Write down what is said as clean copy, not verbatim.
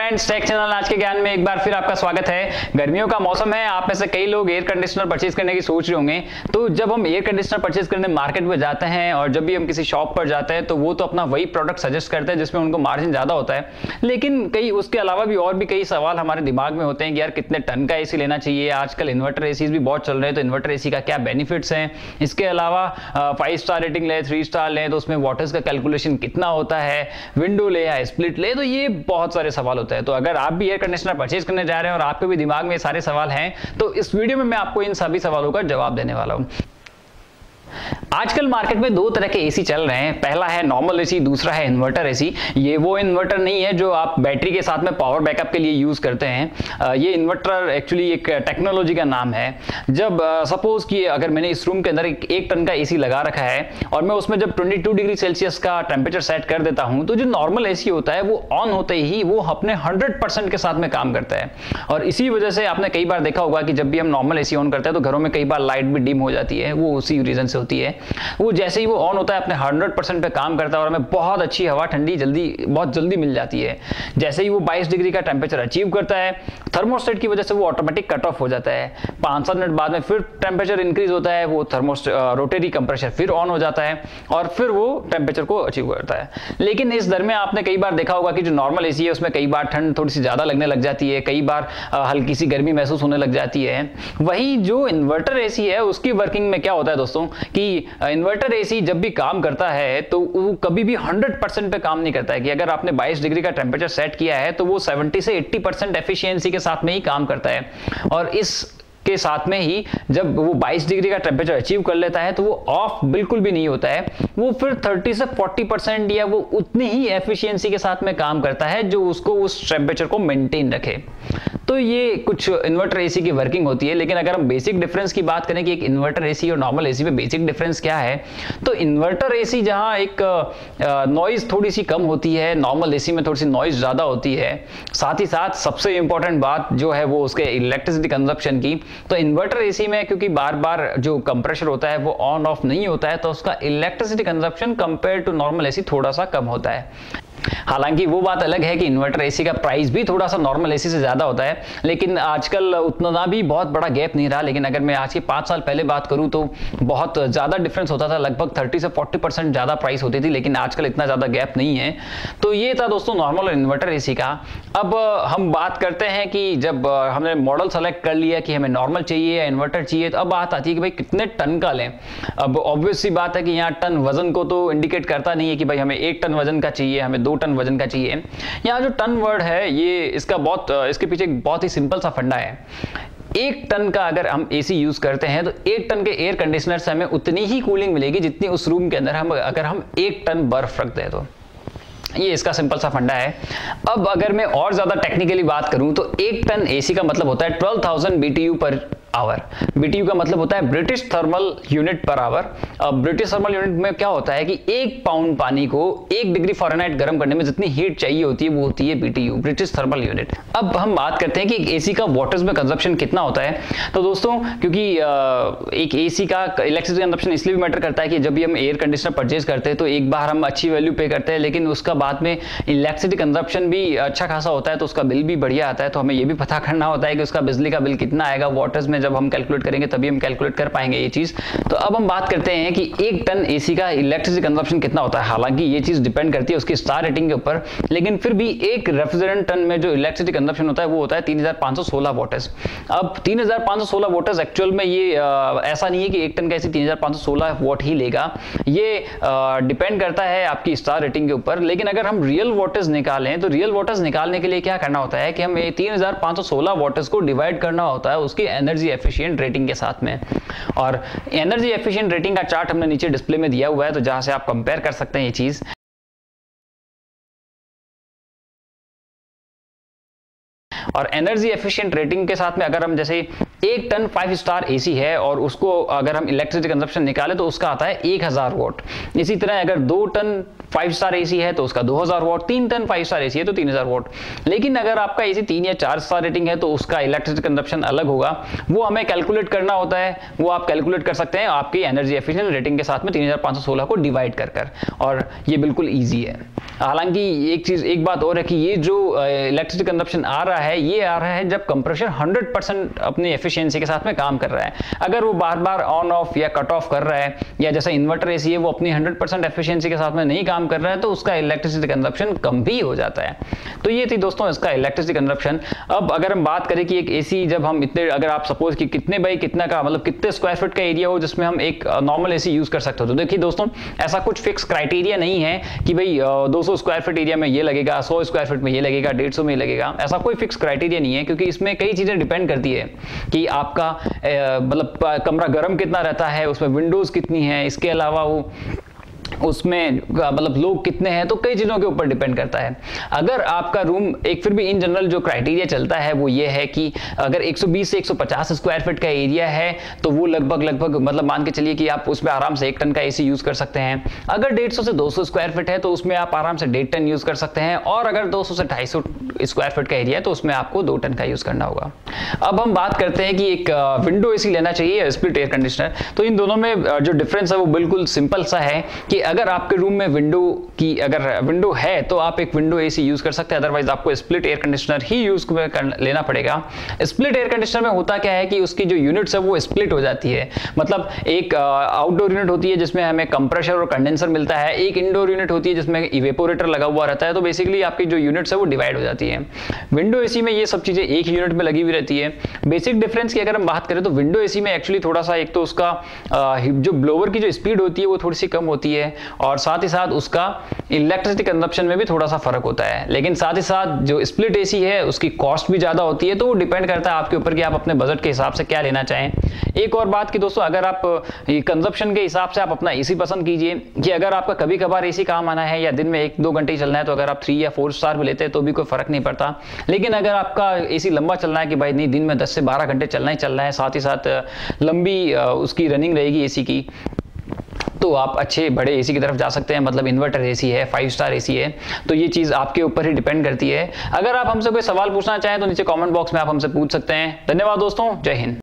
Friends, take channel आज के ज्ञान में एक बार फिर आपका स्वागत है। गर्मियों का मौसम है, आप में से कई लोग एयर कंडीशनर परचेज करने की सोच रहे होंगे। तो जब हम एयर कंडीशनर परचेज करने मार्केट में जाते हैं और जब भी हम किसी शॉप पर जाते हैं तो वो तो अपना वही प्रोडक्ट सजेस्ट करते हैं जिसमें उनको मार्जिन ज्यादा होता है, लेकिन कई उसके अलावा भी और भी कई सवाल हमारे दिमाग में होते हैं कि यार कितने टन का एसी लेना चाहिए। आजकल इन्वर्टर एसी भी बहुत चल रहे हैं, तो इन्वर्टर एसी का क्या बेनिफिट्स हैं। इसके अलावा 5 स्टार रेटिंग ले, 3 स्टार ले तो उसमें वाटर्स का कैलकुलेशन कितना होता है, विंडो ले या स्प्लिट ले, तो ये बहुत सारे सवाल होते हैं। तो अगर आप भी एयर कंडीशनर परचेज करने जा रहे हैं और आपके भी दिमाग में सारे सवाल हैं, तो इस वीडियो में मैं आपको इन सभी सवालों का जवाब देने वाला हूं। आजकल मार्केट में दो तरह के एसी चल रहे हैं। पहला है नॉर्मल एसी, दूसरा है इन्वर्टर एसी। ये वो इन्वर्टर नहीं है जो आप बैटरी के साथ में पावर बैकअप के लिए यूज करते हैं। ये इन्वर्टर एक्चुअली एक टेक्नोलॉजी का नाम है। जब सपोज कि अगर मैंने इस रूम के अंदर एक टन का एसी लगा रखा है और मैं उसमें जब 22 डिग्री सेल्सियस का टेम्परेचर सेट कर देता हूं, तो जो नॉर्मल एसी होता है वो ऑन होते ही वो अपने 100% के साथ में काम करता है। और इसी वजह से आपने कई बार देखा होगा कि जब भी हम नॉर्मल एसी ऑन करते हैं तो घरों में कई बार लाइट भी डिम हो जाती है, वो उसी रीजन से होती है। वो जैसे ही वो ऑन होता है अपने 100% पे काम करता है और हमें बहुत अच्छी हवा ठंडी बहुत जल्दी मिल जाती है। जैसे ही वो 22 डिग्री का टेम्परेचर अचीव करता है, थर्मोस्टेट की वजह से वो ऑटोमेटिक कट ऑफ हो जाता है। 5-7 मिनट बाद में फिर टेम्परेचर इंक्रीज होता है, वो रोटरी कंप्रेसर फिर ऑन हो जाता है और फिर वो टेम्परेचर को अचीव करता है। लेकिन इस दरमियान आपने कई बार देखा होगा कि जो नॉर्मल एसी है उसमें कई बार ठंड थोड़ी सी ज्यादा लगने लग जाती है, कई बार हल्की सी गर्मी महसूस होने लग जाती है। वही जो इन्वर्टर एसी है उसकी वर्किंग में क्या होता है दोस्तों कि इन्वर्टर एसी जब भी काम करता है तो वो कभी भी 100% पे काम नहीं करता है। कि अगर आपने 22 डिग्री का टेम्परेचर सेट किया है तो वो 70 से 80% एफिशिएंसी के साथ में ही काम करता है। और इस के साथ में ही जब वो 22 डिग्री का टेम्परेचर अचीव कर लेता है तो वो ऑफ बिल्कुल भी नहीं होता है। वो फिर 30 से 40% या वो उतनी ही एफिशिएंसी के साथ में काम करता है जो उसको उस टेम्परेचर को मेंटेन रखे। तो ये कुछ इन्वर्टर एसी की वर्किंग होती है। लेकिन अगर हम बेसिक डिफरेंस की बात करें कि एक इन्वर्टर एसी और नॉर्मल एसी में बेसिक डिफरेंस क्या है, तो इन्वर्टर एसी जहां एक नॉइज थोड़ी सी कम होती है, नॉर्मल एसी में थोड़ी सी नॉइज ज्यादा होती है। साथ ही साथ सबसे इंपॉर्टेंट बात जो है वो उसके इलेक्ट्रिसिटी कंजप्शन की। तो इन्वर्टर एसी में क्योंकि बार बार जो कंप्रेसर होता है वो ऑन ऑफ नहीं होता है, तो उसका electricity consumption compare to normal AC थोड़ा सा कम होता है। हालांकि वो बात अलग है कि इन्वर्टर एसी का प्राइस भी थोड़ा सा नॉर्मल एसी से ज्यादा होता है, लेकिन आजकल उतना भी बहुत बड़ा गैप नहीं रहा। लेकिन अगर मैं आज के 5 साल पहले बात करूं तो बहुत ज्यादा डिफरेंस होता था, लगभग 30 से 40% ज्यादा प्राइस होती थी, लेकिन आजकल इतना ज्यादा गैप नहीं है। तो ये था दोस्तों नॉर्मल और इन्वर्टर एसी का। अब हम बात करते हैं कि जब हमने मॉडल सेलेक्ट कर लिया कि हमें नॉर्मल चाहिए या इन्वर्टर चाहिए, तो अब बात आती है कि भाई कितने टन का लें। अब ऑब्वियस सी बात है कि यहाँ टन वजन को तो इंडिकेट करता नहीं है कि भाई हमें 1 टन वजन का चाहिए, हमें 2 टन वजन का चाहिए। यहाँ जो टन वर्ड है ये इसके पीछे बहुत ही सिंपल सा फंडा है। 1 टन का अगर हम एसी यूज करते हैं तो 1 टन के एयर कंडीशनर से हमें उतनी ही कूलिंग मिलेगी जितनी उस रूम के अंदर अगर हम 1 टन बर्फ रख दें। तो ये इसका सिंपल सा फंडा है। अब अगर मैं और ज्यादा टेक्निकली बात करूं तो 1 टन एसी का मतलब होता है 12,000 BTU पर आवर। BTU का मतलब होता है British thermal unit per hour. अब ब्रिटिश थर्मल यूनिट में क्या होता है कि 1 पाउंड पानी को 1 डिग्री फ़ारेनहाइट गर्म करने में जितनी हीट चाहिए होती है वो होती है BTU, ब्रिटिश थर्मल यूनिट। अब हम बात करते हैं कि एसी का वाटर्स में कंजप्शन कितना होता है। तो दोस्तों क्योंकि एक एसी का इलेक्ट्रिसिटी कंजप्शन इसलिए भी मैटर करता है कि जब भी हम एयर कंडीशनर परचेज करते हैं तो एक बार हम अच्छी वैल्यू पे करते हैं, लेकिन उसका बाद में इलेक्ट्रिसिटी कंजप्शन भी अच्छा खासा होता है, तो उसका बिल भी बढ़िया आता है। तो हमें ये भी पता करना होता है कि उसका बिजली का बिल कितना आएगा। वाटर्स में जब हम कैलकुलेट करेंगे तभी हम कैलकुलेट कर पाएंगे ये चीज। तो अब हम बात करते हैं कि 1 टन एसी का इलेक्ट्रिसिटी कंजप्शन कितना होता है। हालांकि ये चीज डिपेंड करती है उसकी स्टार रेटिंग के ऊपर, लेकिन फिर भी एक रेफ्रिजरेंट टन में जो इलेक्ट्रिसिटी कंजप्शन होता है वो होता है 3516 वॉट्स। अब 3516 वॉट्स एक्चुअल में ये ऐसा नहीं है कि 1 टन का एसी 3516 वॉट ही लेगा। ये डिपेंड करता है आपकी स्टार रेटिंग के ऊपर। लेकिन अगर हम रियल वॉटेज निकालें तो रियल वॉटेज निकालने के लिए क्या करना होता है कि हमें 3516 वॉटेज को डिवाइड करना होता है उसकी एनर्जी एफिशिएंट रेटिंग के साथ में। और एनर्जी एफिशिएंट रेटिंग का चार्ट हमने नीचे डिस्प्ले में दिया हुआ है, तो जहां से आप कंपेयर कर सकते हैं ये चीज। और एनर्जी एफिशिएंट रेटिंग के साथ में अगर हम जैसे 1 टन 5 स्टार एसी है और उसको अगर हम इलेक्ट्रिसिटी कंजप्शन निकाले तो उसका आता है 1000 वॉट। इसी तरह अगर 2 टन 5 स्टार एसी है तो उसका 2000 वॉट, 3 टन 5 स्टार एसी है तो 3000 वॉट। लेकिन अगर आपका एसी 3 या 4 स्टार रेटिंग है तो उसका इलेक्ट्रिसिटी कंजप्शन अलग होगा, वो हमें कैलकुलेट करना होता है। वो आप कैलकुलेट कर सकते हैं आपकी एनर्जी एफिशिएंट रेटिंग के साथ में 3516 को डिवाइड कर, और ये बिल्कुल ईजी है। हालांकि एक बात और है कि ये जो इलेक्ट्रिसिटी कंजप्शन आ रहा है, ये आ रहा है जब कंप्रेसर 100% अपनी एफिशिएंसी के साथ में काम कर रहा है। अगर वो बार बार ऑन ऑफ या कट ऑफ कर रहा है, या जैसा इन्वर्टर एसी है वो अपनी 100% एफिशिएंसी के साथ में नहीं काम कर रहा है, तो उसका इलेक्ट्रिसिटी कंजप्शन कम भी हो जाता है। तो ये थी दोस्तों इसका इलेक्ट्रिसिटी कंजप्शन। अब अगर हम बात करें कि एक एसी जब हम इतने, अगर आप सपोज कि कितने बाई कितना का, मतलब कितने स्क्वायर फीट का एरिया हो जिसमें हम एक नॉर्मल एसी यूज कर सकते हो, तो देखिए दोस्तों ऐसा कुछ फिक्स क्राइटेरिया नहीं है कि भाई 200 स्क्वायर फीट एरिया में ये लगेगा, 100 स्क्वायर फीट में ये लगेगा, 150 में लगेगा। ऐसा कोई फिक्स क्राइटेरिया नहीं है, क्योंकि इसमें कई चीजें डिपेंड करती है कि आपका मतलब कमरा गर्म कितना रहता है, उसमें विंडोज कितनी है, इसके अलावा वो उसमें मतलब लोग कितने हैं, तो कई चीजों के ऊपर डिपेंड करता है। अगर आपका रूम एक, फिर भी इन जनरल जो क्राइटेरिया चलता है वो ये है कि अगर 120 से 150 स्क्वायर फीट का एरिया है तो वो लगभग मतलब मान के चलिए कि आप उसमें आराम से 1 टन का एसी यूज कर सकते हैं। अगर 150 से 200 स्क्वायर फीट है तो उसमें आप आराम से 1.5 टन यूज कर सकते हैं, और अगर 200 से 250 स्क्वायर फीट का एरिया है तो उसमें आपको 2 टन का यूज करना होगा। अब हम बात करते हैं कि एक विंडो एसी लेना चाहिए या स्प्लिट एयर कंडीशनर। तो इन दोनों में जो डिफरेंस है वो बिल्कुल सिंपल सा है कि अगर आपके रूम में अगर विंडो है तो आप एक विंडो एसी यूज कर सकते हैं, अदरवाइज आपको स्प्लिट एयर कंडीशनर ही यूज लेना पड़ेगा। स्प्लिट एयर कंडीशनर में होता क्या है कि उसकी जो यूनिट्स है वो स्प्लिट हो जाती है। मतलब एक आउटडोर यूनिट होती है जिसमें हमें कंप्रेसर और कंडेंसर मिलता है, एक इंडोर यूनिट होती है जिसमें इवेपोरेटर लगा हुआ रहता है। तो बेसिकली आपकी जो यूनिट्स है वो डिवाइड हो जाती है। विंडो एसी में ये सब चीजें एक यूनिट में लगी हुई रहती है। बेसिक डिफरेंस की अगर हम बात करें तो विंडो एसी में एक्चुअली थोड़ा सा, एक तो उसका जो ब्लोअर की जो स्पीड होती है वो थोड़ी सी कम होती है, और साथ ही साथ उसका इलेक्ट्रिसिटी कंजप्शन में भी थोड़ा सा फर्क होता है। लेकिन साथ ही साथ जो स्प्लिट एसी है उसकी कॉस्ट भी ज्यादा होती है। तो वो डिपेंड करता है आपके ऊपर कि आप अपने बजट के हिसाब से क्या लेना चाहें। एक और बात कि दोस्तों अगर आप कंजप्शन के हिसाब से आप अपना एसी पसंद कीजिए, कि अगर आपका कभी कभार एसी काम आना है या दिन में 1-2 घंटे ही चलना है, तो अगर आप 3 या 4 स्टार भी लेते हैं तो भी कोई फर्क नहीं पड़ता। लेकिन अगर आपका एसी लंबा चलना है कि भाई नहीं दिन में 10 से 12 घंटे चलना ही चलना है, साथ ही साथ लंबी उसकी रनिंग रहेगी एसी की, तो आप अच्छे बड़े एसी की तरफ जा सकते हैं। मतलब इन्वर्टर एसी है, 5 स्टार एसी है, तो ये चीज आपके ऊपर ही डिपेंड करती है। अगर आप हमसे कोई सवाल पूछना चाहें तो नीचे कमेंट बॉक्स में आप हमसे पूछ सकते हैं। धन्यवाद दोस्तों, जय हिंद।